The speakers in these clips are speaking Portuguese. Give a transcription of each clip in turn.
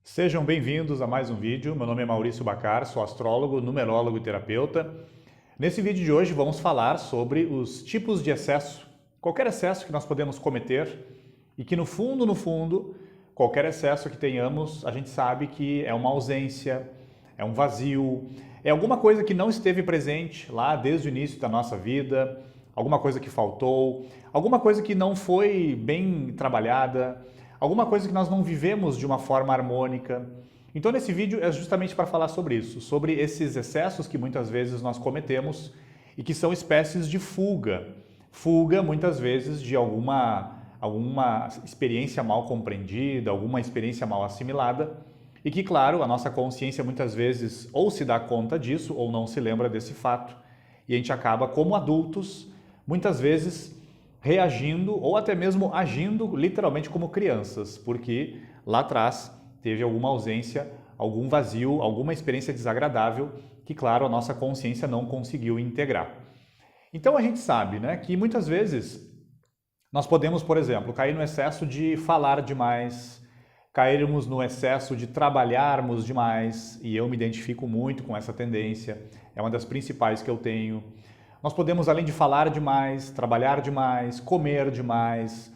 Sejam bem-vindos a mais um vídeo. Meu nome é Maurício Bacar, sou astrólogo, numerólogo e terapeuta. Nesse vídeo de hoje vamos falar sobre os tipos de excesso. Qualquer excesso que nós podemos cometer e que no fundo, qualquer excesso que tenhamos, a gente sabe que é uma ausência, é um vazio, é alguma coisa que não esteve presente lá desde o início da nossa vida, alguma coisa que faltou, alguma coisa que não foi bem trabalhada, alguma coisa que nós não vivemos de uma forma harmônica. Então nesse vídeo é justamente para falar sobre isso, sobre esses excessos que muitas vezes nós cometemos e que são espécies de fuga. Fuga muitas vezes de alguma experiência mal compreendida, alguma experiência mal assimilada e que, claro, a nossa consciência muitas vezes ou se dá conta disso ou não se lembra desse fato e a gente acaba como adultos, muitas vezes reagindo ou até mesmo agindo literalmente como crianças, porque lá atrás teve alguma ausência, algum vazio, alguma experiência desagradável que, claro, a nossa consciência não conseguiu integrar. Então a gente sabe, né, que muitas vezes nós podemos, por exemplo, cair no excesso de falar demais, cairmos no excesso de trabalharmos demais, e eu me identifico muito com essa tendência, é uma das principais que eu tenho. Nós podemos, além de falar demais, trabalhar demais, comer demais,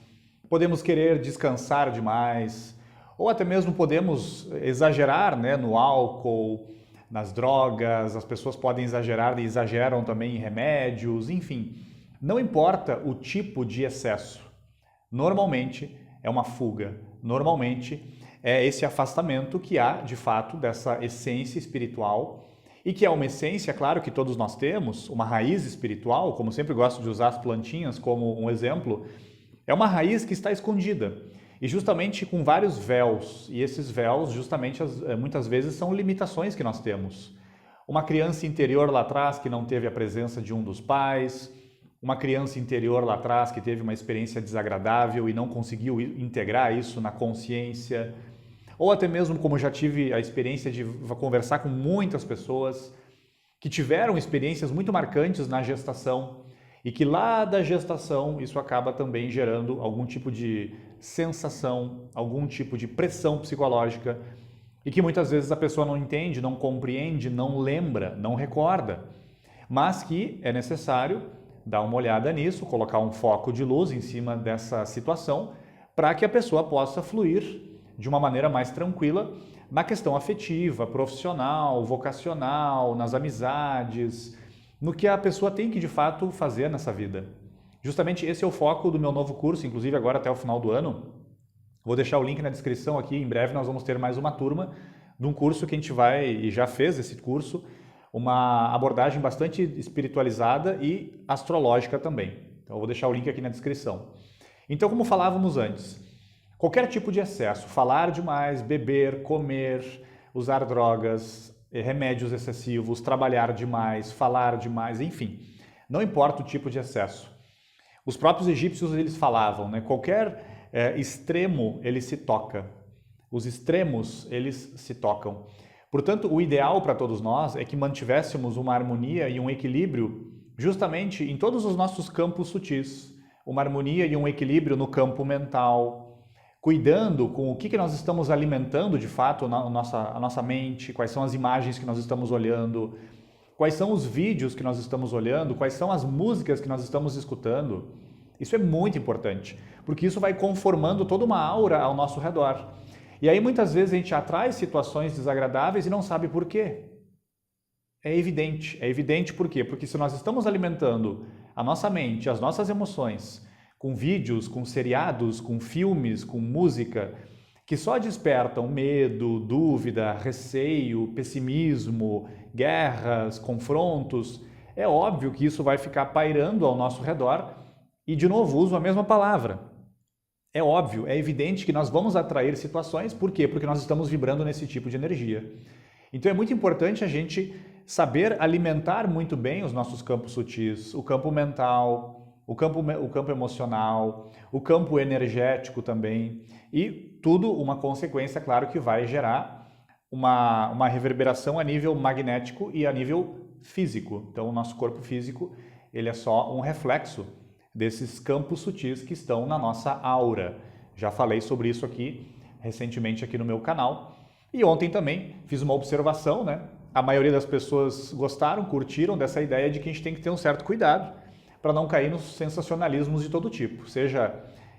podemos querer descansar demais, ou até mesmo podemos exagerar, né, no álcool, nas drogas, as pessoas podem exagerar e exageram também em remédios, enfim. Não importa o tipo de excesso, normalmente é uma fuga, normalmente é esse afastamento que há, de fato, dessa essência espiritual e que é uma essência, claro, que todos nós temos, uma raiz espiritual, como sempre gosto de usar as plantinhas como um exemplo, é uma raiz que está escondida e justamente com vários véus, e esses véus justamente muitas vezes são limitações que nós temos. Uma criança interior lá atrás que não teve a presença de um dos pais, uma criança interior lá atrás que teve uma experiência desagradável e não conseguiu integrar isso na consciência, ou até mesmo como eu já tive a experiência de conversar com muitas pessoas que tiveram experiências muito marcantes na gestação e que lá da gestação isso acaba também gerando algum tipo de sensação, algum tipo de pressão psicológica e que muitas vezes a pessoa não entende, não compreende, não lembra, não recorda, mas que é necessário dar uma olhada nisso, colocar um foco de luz em cima dessa situação para que a pessoa possa fluir de uma maneira mais tranquila na questão afetiva, profissional, vocacional, nas amizades, no que a pessoa tem que de fato fazer nessa vida. Justamente esse é o foco do meu novo curso, inclusive agora até o final do ano. Vou deixar o link na descrição aqui, em breve nós vamos ter mais uma turma de um curso que a gente vai, e já fez esse curso, uma abordagem bastante espiritualizada e astrológica também. Então eu vou deixar o link aqui na descrição. Então, como falávamos antes, qualquer tipo de excesso, falar demais, beber, comer, usar drogas, remédios excessivos, trabalhar demais, falar demais, enfim, não importa o tipo de excesso. Os próprios egípcios eles falavam, né? Qualquer extremo ele se toca. Os extremos eles se tocam. Portanto, o ideal para todos nós é que mantivéssemos uma harmonia e um equilíbrio justamente em todos os nossos campos sutis. Uma harmonia e um equilíbrio no campo mental, cuidando com o que nós estamos alimentando de fato a nossa mente, quais são as imagens que nós estamos olhando, quais são os vídeos que nós estamos olhando, quais são as músicas que nós estamos escutando. Isso é muito importante, porque isso vai conformando toda uma aura ao nosso redor. E aí muitas vezes a gente atrai situações desagradáveis e não sabe por quê. É evidente por quê? Porque se nós estamos alimentando a nossa mente, as nossas emoções, com vídeos, com seriados, com filmes, com música, que só despertam medo, dúvida, receio, pessimismo, guerras, confrontos, é óbvio que isso vai ficar pairando ao nosso redor e, de novo, uso a mesma palavra. É óbvio, é evidente que nós vamos atrair situações, por quê? Porque nós estamos vibrando nesse tipo de energia. Então é muito importante a gente saber alimentar muito bem os nossos campos sutis, o campo mental, o campo emocional, o campo energético também, e tudo uma consequência, claro, que vai gerar uma reverberação a nível magnético e a nível físico. Então o nosso corpo físico ele é só um reflexo desses campos sutis que estão na nossa aura. Já falei sobre isso aqui recentemente aqui no meu canal. E ontem também fiz uma observação, né? A maioria das pessoas gostaram, curtiram dessa ideia de que a gente tem que ter um certo cuidado para não cair nos sensacionalismos de todo tipo, seja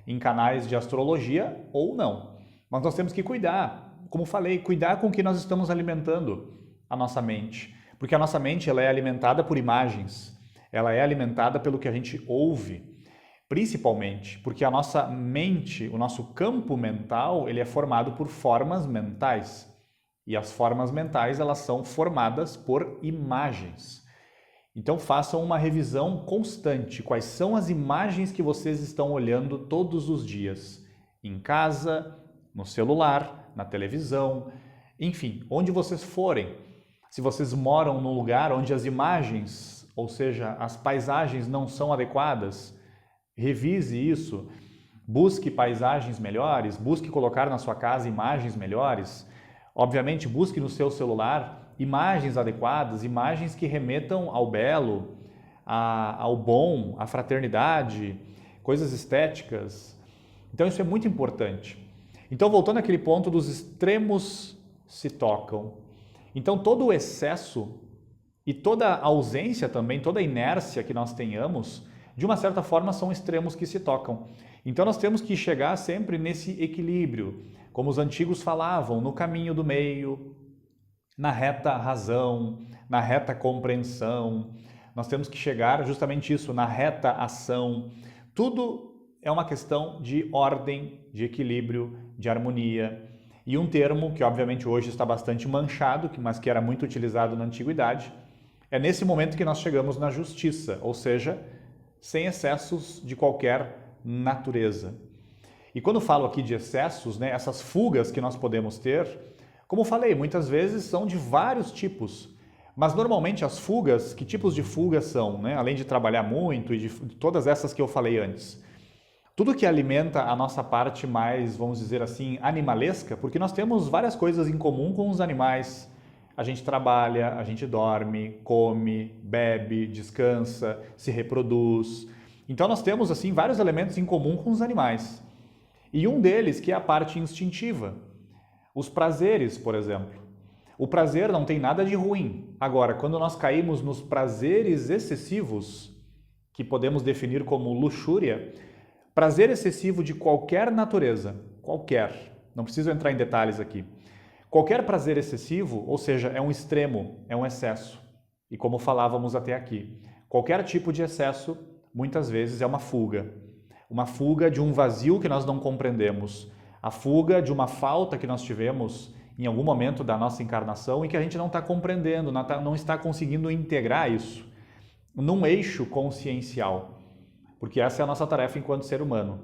em canais de astrologia ou não. Mas nós temos que cuidar, como falei, cuidar com o que nós estamos alimentando a nossa mente. Porque a nossa mente ela é alimentada por imagens, ela é alimentada pelo que a gente ouve, principalmente porque a nossa mente, o nosso campo mental, ele é formado por formas mentais. E as formas mentais, elas são formadas por imagens. Então façam uma revisão constante. Quais são as imagens que vocês estão olhando todos os dias? Em casa, no celular, na televisão, enfim, onde vocês forem. Se vocês moram num lugar onde as imagens, ou seja, as paisagens não são adequadas, revise isso. Busque paisagens melhores, busque colocar na sua casa imagens melhores. Obviamente, busque no seu celular imagens adequadas, imagens que remetam ao belo, ao bom, à fraternidade, coisas estéticas. Então isso é muito importante. Então voltando àquele ponto dos extremos se tocam. Então todo o excesso e toda a ausência também, toda a inércia que nós tenhamos, de uma certa forma são extremos que se tocam. Então nós temos que chegar sempre nesse equilíbrio, como os antigos falavam, no caminho do meio, na reta razão, na reta compreensão. Nós temos que chegar justamente isso, na reta ação. Tudo é uma questão de ordem, de equilíbrio, de harmonia. E um termo que obviamente hoje está bastante manchado, mas que era muito utilizado na antiguidade, é nesse momento que nós chegamos na justiça, ou seja, sem excessos de qualquer natureza. E quando falo aqui de excessos, né, essas fugas que nós podemos ter, como falei, muitas vezes são de vários tipos. Mas normalmente as fugas, que tipos de fugas são? Né? Além de trabalhar muito e de todas essas que eu falei antes. Tudo que alimenta a nossa parte mais, vamos dizer assim, animalesca, porque nós temos várias coisas em comum com os animais. A gente trabalha, a gente dorme, come, bebe, descansa, se reproduz. Então nós temos assim vários elementos em comum com os animais. E um deles que é a parte instintiva. Os prazeres, por exemplo. O prazer não tem nada de ruim. Agora, quando nós caímos nos prazeres excessivos, que podemos definir como luxúria, prazer excessivo de qualquer natureza, qualquer, não preciso entrar em detalhes aqui. Qualquer prazer excessivo, ou seja, é um extremo, é um excesso. E como falávamos até aqui, qualquer tipo de excesso, muitas vezes é uma fuga. Uma fuga de um vazio que nós não compreendemos. A fuga de uma falta que nós tivemos em algum momento da nossa encarnação e que a gente não está compreendendo, não está conseguindo integrar isso num eixo consciencial. Porque essa é a nossa tarefa enquanto ser humano.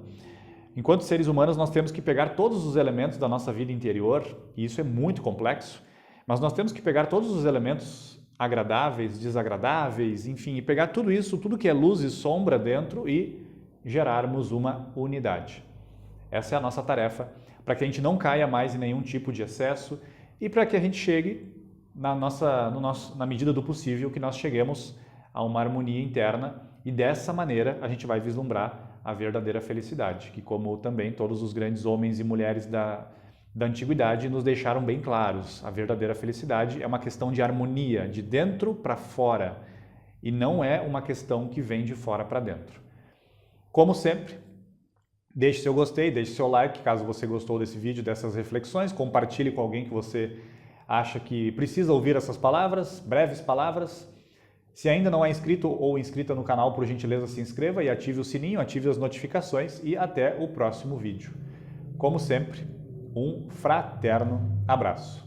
Enquanto seres humanos, nós temos que pegar todos os elementos da nossa vida interior, e isso é muito complexo, mas nós temos que pegar todos os elementos agradáveis, desagradáveis, enfim, e pegar tudo isso, tudo que é luz e sombra dentro e gerarmos uma unidade. Essa é a nossa tarefa, para que a gente não caia mais em nenhum tipo de excesso e para que a gente chegue, na medida do possível, que nós cheguemos a uma harmonia interna e dessa maneira a gente vai vislumbrar a verdadeira felicidade, que como também todos os grandes homens e mulheres da antiguidade nos deixaram bem claros, a verdadeira felicidade é uma questão de harmonia, de dentro para fora, e não é uma questão que vem de fora para dentro. Como sempre, deixe seu gostei, deixe seu like, caso você gostou desse vídeo, dessas reflexões, compartilhe com alguém que você acha que precisa ouvir essas palavras, breves palavras. Se ainda não é inscrito ou inscrita no canal, por gentileza se inscreva e ative o sininho, ative as notificações e até o próximo vídeo. Como sempre, um fraterno abraço.